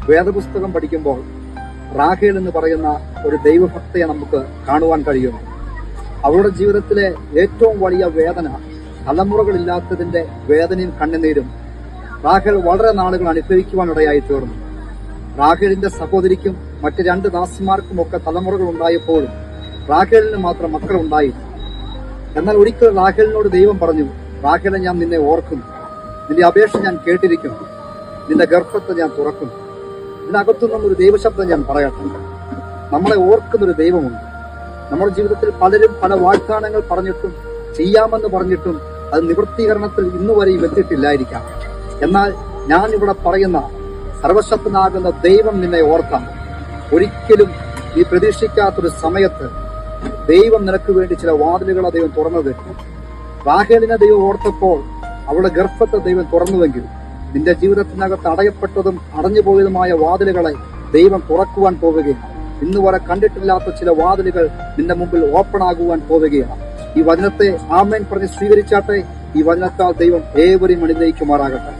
വേദപുസ്തകം പഠിക്കുമ്പോൾ റാഹേൽ എന്ന് പറയുന്ന ഒരു ദൈവഭക്തയെ നമുക്ക് കാണുവാൻ കഴിയുന്നു. അവളുടെ ജീവിതത്തിലെ ഏറ്റവും വലിയ വേദന, തലമുറകളില്ലാത്തതിന്റെ വേദനയും കണ്ണുനീരും റാഹേൽ വളരെ നാളുകൾ അനുഭവിക്കുവാനിടയായി തീർന്നു. റാഹേലിന്റെ സഹോദരിക്കും മറ്റ് 2 ദാസിമാർക്കുമൊക്കെ തലമുറകൾ ഉണ്ടായപ്പോഴും റാഹേലിന് മാത്രം മക്കളുണ്ടായി. എന്നാൽ ഒരിക്കൽ റാഹേലിനോട് ദൈവം പറഞ്ഞു, റാഹേലെ, ഞാൻ നിന്നെ ഓർക്കുന്നു, നിന്റെ അപേക്ഷ ഞാൻ കേട്ടിരിക്കുന്നു, നിന്റെ ഗർഭത്തെ ഞാൻ തുറക്കുന്നു. ഇതിനകത്തുനിന്നൊരു ദൈവശബ്ദം ഞാൻ പറയട്ടെ. നമ്മളെ ഓർക്കുന്നൊരു ദൈവമുണ്ട്. നമ്മുടെ ജീവിതത്തിൽ പലരും പല വാഗ്ദാനങ്ങൾ പറഞ്ഞിട്ടും ചെയ്യാമെന്ന് പറഞ്ഞിട്ടും അത് നിവൃത്തീകരണത്തിൽ ഇന്നുവരെയും എത്തിയിട്ടില്ലായിരിക്കാം. എന്നാൽ ഞാൻ ഇവിടെ പറയുന്ന സർവശക്തനാകുന്ന ദൈവം നിന്നെ ഓർക്കാം. ഒരിക്കലും നീ പ്രതീക്ഷിക്കാത്തൊരു സമയത്ത് ദൈവം നിനക്ക് വേണ്ടി ചില വാതിലുകളെ ദൈവം തുറന്നു തരും. റാഹേലിനെ ദൈവം ഓർത്തപ്പോൾ അവളുടെ ഗർഭത്തെ ദൈവം തുറന്നുവെങ്കിൽ നിന്റെ ജീവിതത്തിനകത്ത് അടയപ്പെട്ടതും അടഞ്ഞുപോയതുമായ വാതിലുകളെ ദൈവം തുറക്കുവാൻ പോവുകയാണ്. ഇന്നുവരെ കണ്ടിട്ടില്ലാത്ത ചില വാതിലുകൾ നിന്റെ മുമ്പിൽ ഓപ്പൺ ആകുവാൻ പോവുകയാണ്. ഈ വചനത്തെ ആമേൻ പറഞ്ഞ് സ്വീകരിച്ചാട്ടെ. ഈ വചനത്താൽ ദൈവം ഏവരെയും അനുഗ്രഹിക്കുമാറാകട്ടെ.